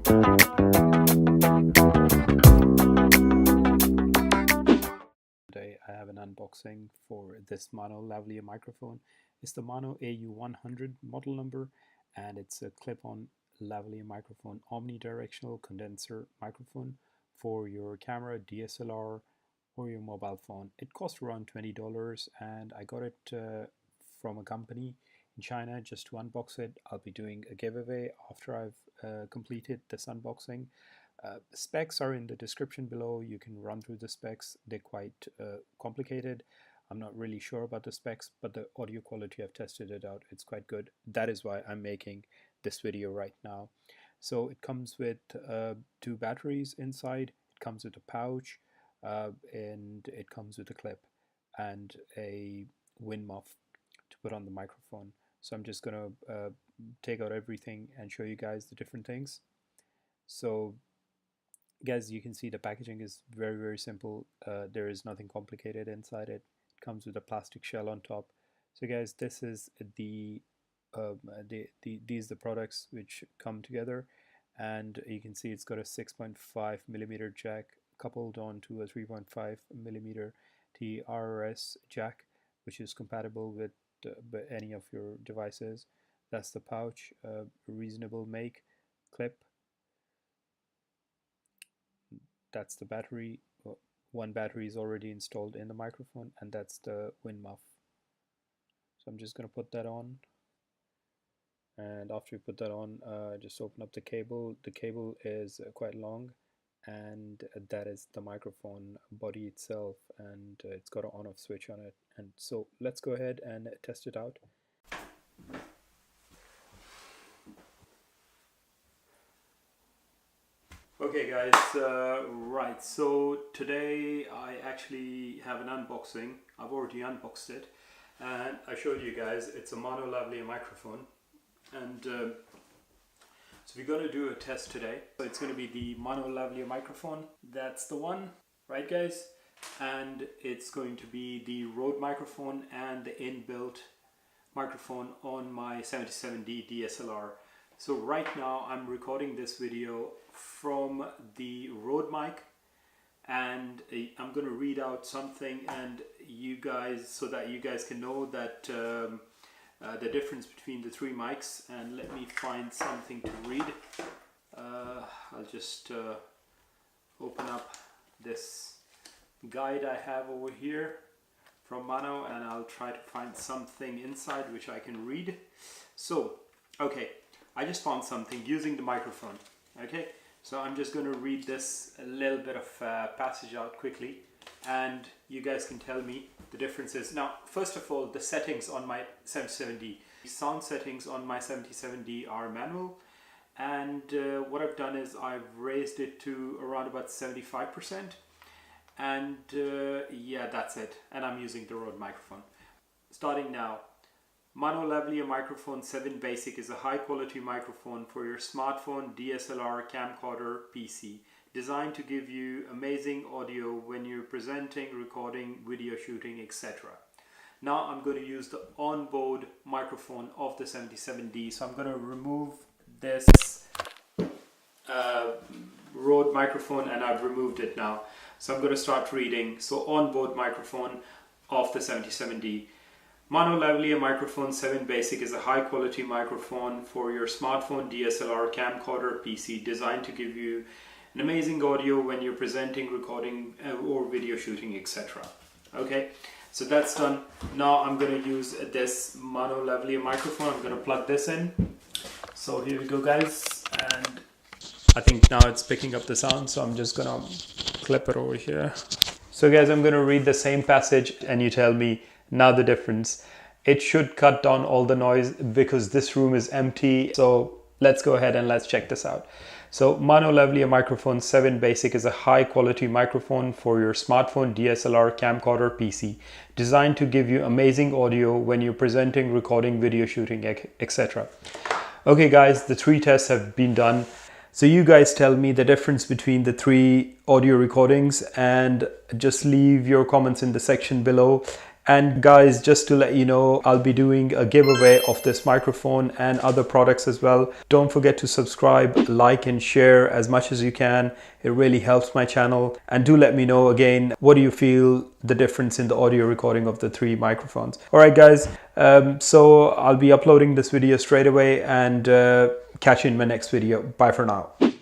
Today I have an unboxing for this MAONO lavalier microphone. It's the MAONO AU100 model number, and it's a clip-on lavalier microphone, omnidirectional condenser microphone for your camera, DSLR, or your mobile phone. It cost around $20, and I got it from a company in China just to unbox it. I'll be doing a giveaway after I've completed this unboxing. Specs are in the description below. You can run through the specs. They're quite complicated. I'm not really sure about the specs, but the audio quality, I've tested it out. It's quite good. That is why I'm making this video right now. So it comes with 2 batteries inside. It comes with a pouch, and it comes with a clip and a wind muff to put on the microphone. So I'm just gonna take out everything and show you guys the different things. So guys, you can see the packaging is very simple. There is nothing complicated inside it. It comes with a plastic shell on top. So guys, this is these the products which come together, and you can see it's got a 6.5mm jack coupled onto a 3.5mm TRRS Jack, which is compatible with any of your devices. That's the pouch, reasonable make, clip. That's the battery. One battery is already installed in the microphone, and that's the wind muff. So I'm just going to put that on, and after you put that on, just open up the cable. The cable is quite long, and that is the microphone body itself, and it's got an on-off switch on it. And so let's go ahead and test it out. Okay guys, right, so today I actually have an unboxing. I've already unboxed it, and I showed you guys it's a MAONO lavalier microphone, and so we're going to do a test today. So it's going to be the MAONO lavalier microphone. That's the one, right guys? And it's going to be the Rode microphone and the inbuilt microphone on my 77D DSLR. So right now I'm recording this video from the Rode mic, and I'm going to read out something, and you guys, so that you guys can know that the difference between the 3 mics. And let me find something to read. I'll just open up this guide I have over here from MAONO, and I'll try to find something inside which I can read. So okay, I just found something using the microphone. Okay, so I'm just going to read this a little bit of passage out quickly, and you guys can tell me the differences. Now, first of all, the settings on my 77D. Sound settings on my 77D are manual, and what I've done is I've raised it to around about 75%, and yeah, that's it. And I'm using the Rode microphone. Starting now. MAONO lavalier microphone 7 basic is a high quality microphone for your smartphone, DSLR, camcorder, PC, designed to give you amazing audio when you're presenting, recording, video shooting, etc. Now I'm going to use the onboard microphone of the 77D. So I'm going to remove this Rode microphone, and I've removed it now. So I'm going to start reading. So onboard microphone of the 77D. MAONO lavalier microphone 7 basic is a high quality microphone for your smartphone, DSLR, camcorder, PC, designed to give you an amazing audio when you're presenting, recording, or video shooting, etc. Okay, so that's done. Now I'm going to use this MAONO lavalier microphone. I'm going to plug this in. So here we go guys, and I think now it's picking up the sound, so I'm just going to clip it over here. So guys, I'm going to read the same passage, and you tell me now the difference. It should cut down all the noise because this room is empty. So let's go ahead and let's check this out. So MAONO lavalier microphone 7 basic is a high quality microphone for your smartphone, DSLR, camcorder, PC, designed to give you amazing audio when you're presenting, recording, video shooting, etc. Okay guys, the 3 tests have been done. So you guys tell me the difference between the 3 audio recordings, and just leave your comments in the section below. And guys, just to let you know, I'll be doing a giveaway of this microphone and other products as well. Don't forget to subscribe, like and share as much as you can. It really helps my channel. And do let me know again, what do you feel the difference in the audio recording of the 3 microphones? All right guys, so I'll be uploading this video straight away, and catch you in my next video. Bye for now.